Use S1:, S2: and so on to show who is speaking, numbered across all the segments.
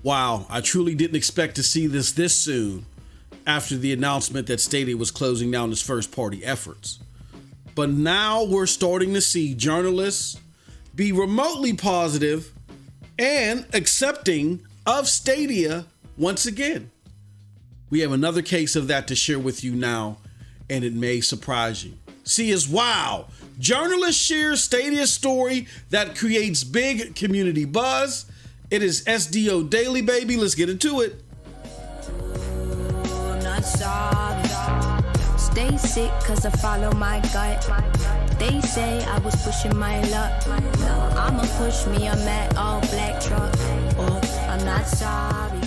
S1: Wow, I truly didn't expect to see this soon after the announcement that Stadia was closing down its first-party efforts. But now we're starting to see journalists be remotely positive and accepting of Stadia once again. We have another case of that to share with you now, and it may surprise you. See, as wow, journalists share Stadia story that creates big community buzz. It is SDO Daily, baby. Let's get into it.
S2: Stay sick cause I follow my gut. They say I was pushing my luck. I'ma push me a matte all black truck. I'm not sorry.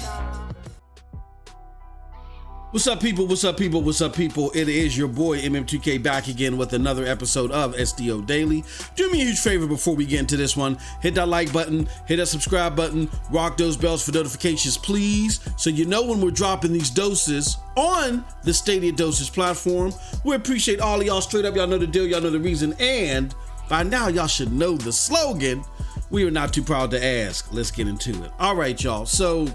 S1: What's up, people? What's up, people? What's up, people? It is your boy MM2K back again with another episode of SDO Daily. Do me a huge favor before we get into this one. Hit that like button, hit that subscribe button, rock those bells for notifications, please, so you know when we're dropping these doses on the Stadia Dosage platform. We appreciate all of y'all straight up. Y'all know the deal. Y'all know the reason. And by now, y'all should know the slogan. We are not too proud to ask. Let's get into it. All right, y'all. So,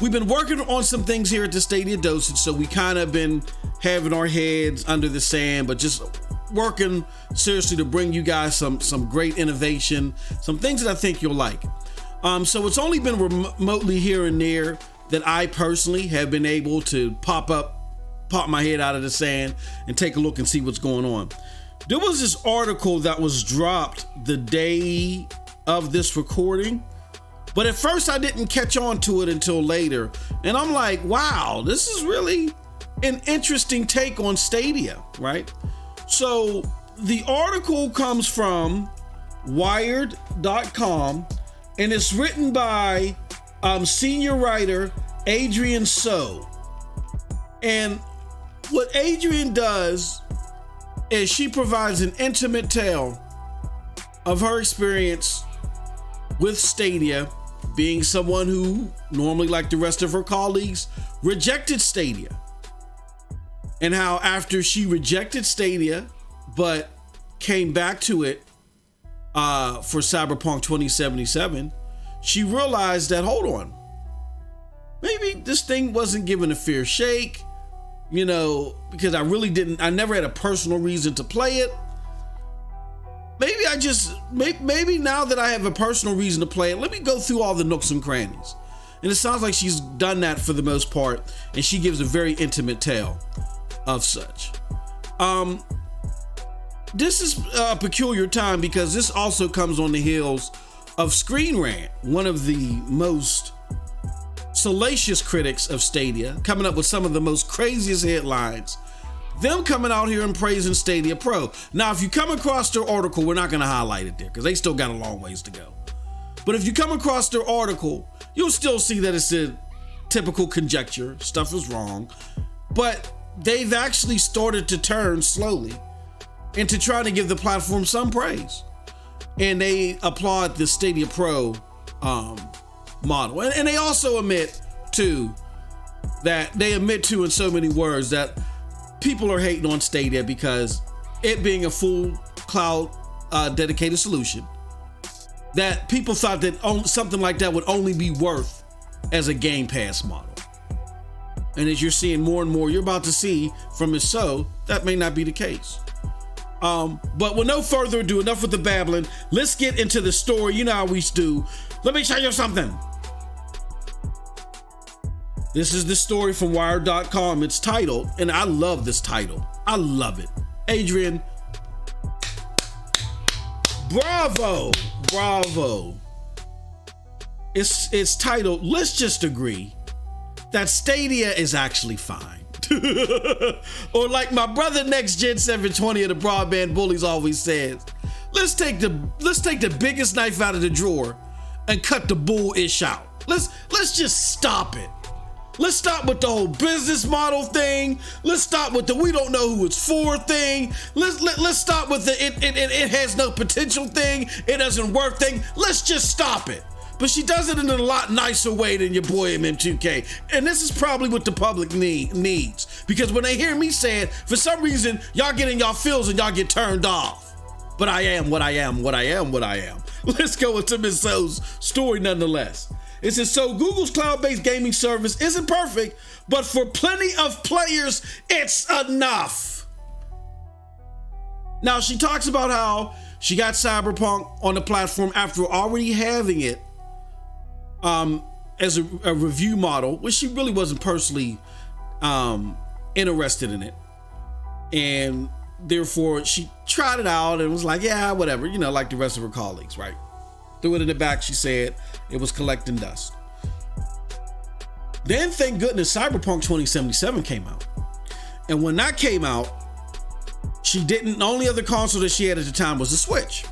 S1: we've been working on some things here at the Stadia Dosage, so we kind of been having our heads under the sand, but just working seriously to bring you guys some great innovation, some things that I think you'll like. So it's only been remotely here and there that I personally have been able to pop my head out of the sand and take a look and see what's going on. There was this article that was dropped the day of this recording, but at first I didn't catch on to it until later. And I'm like, wow, this is really an interesting take on Stadia, right? So the article comes from wired.com and it's written by senior writer Adrian So. And what Adrian does is she provides an intimate tale of her experience with Stadia, being someone who normally, like the rest of her colleagues, rejected Stadia. And how after she rejected Stadia, but came back to it for Cyberpunk 2077, she realized that, hold on, maybe this thing wasn't given a fair shake, because I never had a personal reason to play it. Maybe now that I have a personal reason to play it, let me go through all the nooks and crannies. And it sounds like she's done that for the most part, and she gives a very intimate tale of such. This is a peculiar time because this also comes on the heels of Screen Rant, one of the most salacious critics of Stadia, coming up with some of the most craziest headlines. Them coming out here and praising Stadia Pro. Now, if you come across their article, we're not going to highlight it there because they still got a long ways to go. But if you come across their article, you'll still see that it's a typical conjecture. Stuff is wrong. But they've actually started to turn slowly into trying to give the platform some praise. And they applaud the Stadia Pro model. And they also admit to in so many words that people are hating on Stadia because it being a full cloud dedicated solution, that people thought that something like that would only be worth as a Game Pass model. And as you're seeing more and more, you're about to see from So, that may not be the case. But with no further ado, enough with the babbling. Let's get into the story. You know how we do. Let me tell you something. This is the story from Wired.com. It's titled, and I love this title. I love it. Adrian, bravo. It's titled, Let's Just Agree That Stadia is Actually Fine. Or like my brother Next Gen 720 of the Broadband Bullies always says, let's take the biggest knife out of the drawer and cut the bull-ish out. Let's just stop it. Let's stop with the whole business model thing. Let's stop with the we don't know who it's for thing. Let's stop with the it has no potential thing. It doesn't work thing. Let's just stop it. But she does it in a lot nicer way than your boy MM2K. And this is probably what the public needs. Because when they hear me say it, for some reason, y'all get in y'all feels and y'all get turned off. But I am what I am. let's go into Ms. So's story nonetheless. It says, so Google's cloud-based gaming service isn't perfect, but for plenty of players, it's enough. Now, she talks about how she got Cyberpunk on the platform after already having it as a review model, which she really wasn't personally interested in it. And therefore, she tried it out and was like, yeah, whatever, like the rest of her colleagues, right? Threw it in the back, she said. It was collecting dust. Then, thank goodness, Cyberpunk 2077 came out. And when that came out, the only other console that she had at the time was the Switch.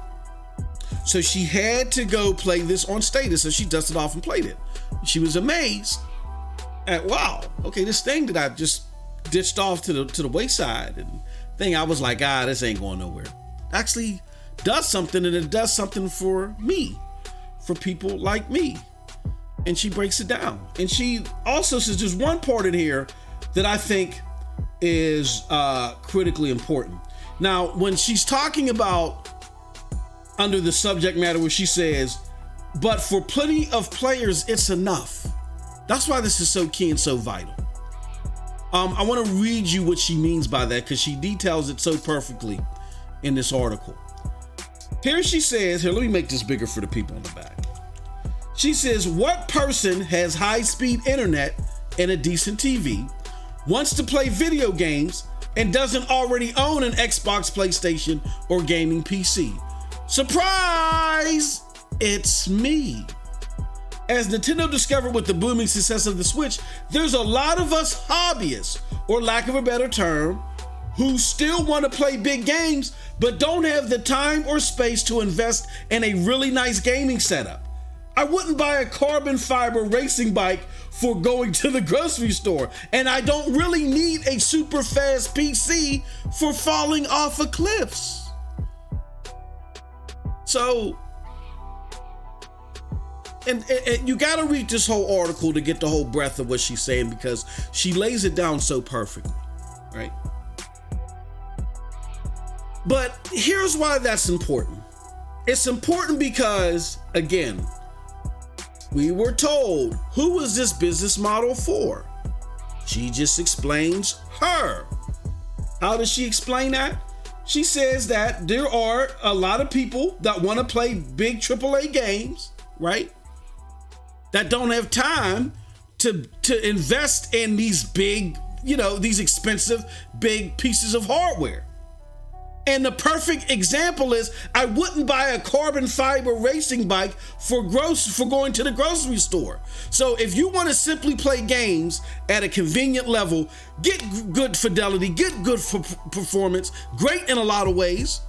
S1: So she had to go play this on Stadia, so she dusted off and played it. She was amazed at, wow, okay, this thing that I just ditched off to the wayside and thing, I was like, this ain't going nowhere. Actually does something, and it does something for me, for people like me. And she breaks it down. And she also says there's one part in here that I think is critically important. Now, when she's talking about under the subject matter where she says, but for plenty of players, it's enough. That's why this is so key and so vital. I want to read you what she means by that, because she details it so perfectly in this article. Here she says, let me make this bigger for the people in the back. She says, what person has high-speed internet and a decent TV, wants to play video games, and doesn't already own an Xbox, PlayStation, or gaming PC? Surprise! It's me. As Nintendo discovered with the booming success of the Switch, there's a lot of us hobbyists, or lack of a better term, who still want to play big games, but don't have the time or space to invest in a really nice gaming setup. I wouldn't buy a carbon fiber racing bike for going to the grocery store, and I don't really need a super fast PC for falling off of cliffs. So, and you got to read this whole article to get the whole breadth of what she's saying, because she lays it down so perfectly, right? But here's why that's important. It's important because, again, we were told, who was this business model for? She just explains her. How does she explain that? She says that there are a lot of people that want to play big AAA games, right? That don't have time to invest in these big, these expensive, big pieces of hardware. And the perfect example is, I wouldn't buy a carbon fiber racing bike for going to the grocery store. So if you want to simply play games at a convenient level, get good fidelity, get good performance, great in a lot of ways,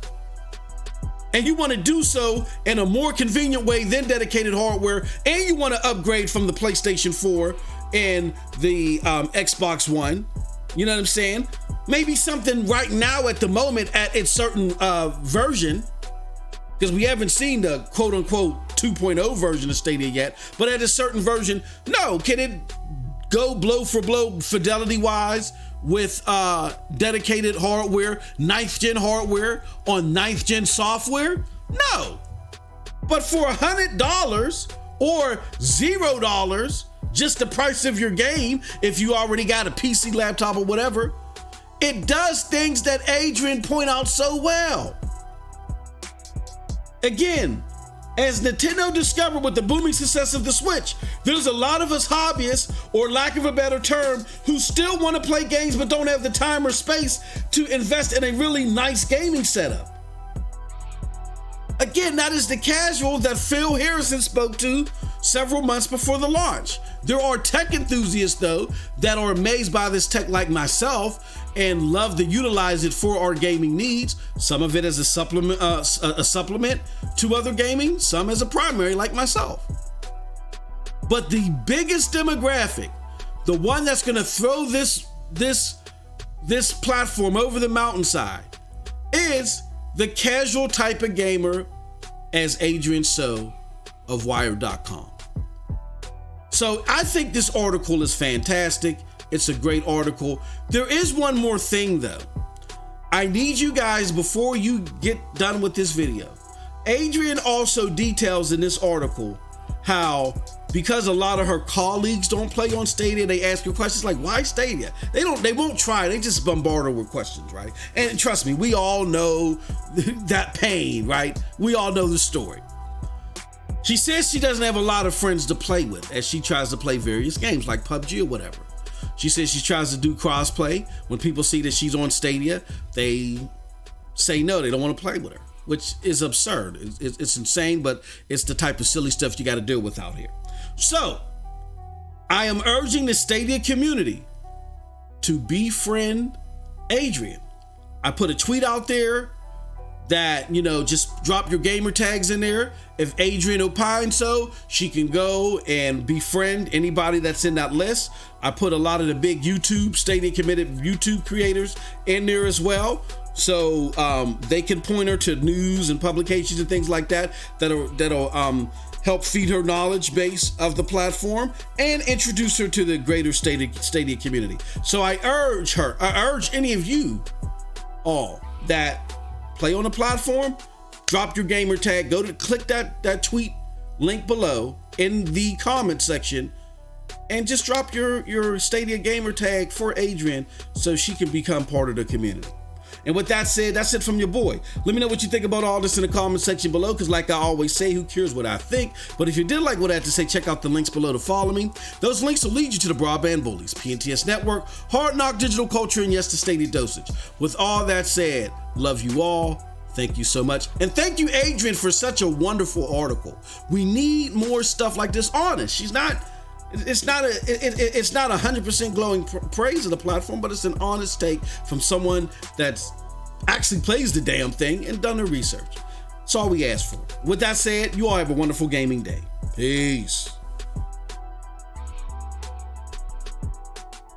S1: and you want to do so in a more convenient way than dedicated hardware, and you want to upgrade from the PlayStation 4 and the Xbox One, you know what I'm saying? Maybe something right now at the moment at its certain version, because we haven't seen the quote unquote 2.0 version of Stadia yet, but at a certain version, no, can it go blow for blow fidelity wise with dedicated hardware, 9th gen hardware on 9th gen software? No. But for $100 or $0, just the price of your game, if you already got a PC, laptop, or whatever, it does things that Adrian point out so well. Again, as Nintendo discovered with the booming success of the Switch, there's a lot of us hobbyists, or lack of a better term, who still want to play games but don't have the time or space to invest in a really nice gaming setup. Again, that is the casual that Phil Harrison spoke to several months before the launch. There are tech enthusiasts, though, that are amazed by this tech like myself and love to utilize it for our gaming needs. Some of it as a supplement to other gaming, some as a primary like myself. But the biggest demographic, the one that's going to throw this platform over the mountainside, is the casual type of gamer, as Adrian So of Wired.com. So I think this article is fantastic. It's a great article. There is one more thing though. I need you guys, before you get done with this video, Adrian also details in this article how, because a lot of her colleagues don't play on Stadia, they ask her questions like, why Stadia? They won't try, they just bombard her with questions, right? And trust me, we all know that pain, right? We all know the story. She says she doesn't have a lot of friends to play with as she tries to play various games like PUBG or whatever. She says she tries to do crossplay. When people see that she's on Stadia, they say no, they don't want to play with her, which is absurd. It's insane, but it's the type of silly stuff you got to deal with out here. So, I am urging the Stadia community to befriend Adrian. I put a tweet out there that, just drop your gamer tags in there. If Adrian opines so, she can go and befriend anybody that's in that list. I put a lot of the big Stadia committed YouTube creators in there as well. So they can point her to news and publications and things like that'll help feed her knowledge base of the platform and introduce her to the greater Stadia community. So I urge any of you all that play on the platform, drop your gamer tag, click that tweet link below in the comment section, and just drop your Stadia gamer tag for Adrian so she can become part of the community. And with that said, that's it from your boy. Let me know what you think about all this in the comment section below, because like I always say, who cares what I think? But if you did like what I had to say, check out the links below to follow me. Those links will lead you to the Broadband Bullies, PNTS Network, Hard Knock Digital Culture, and yes, the Stadia Dosage. With all that said, love you all. Thank you so much. And thank you, Adrian, for such a wonderful article. We need more stuff like this honest. It's not 100% glowing praise of the platform, but it's an honest take from someone that's actually plays the damn thing and done the research. That's all we ask for. With that said, you all have a wonderful gaming day. Peace.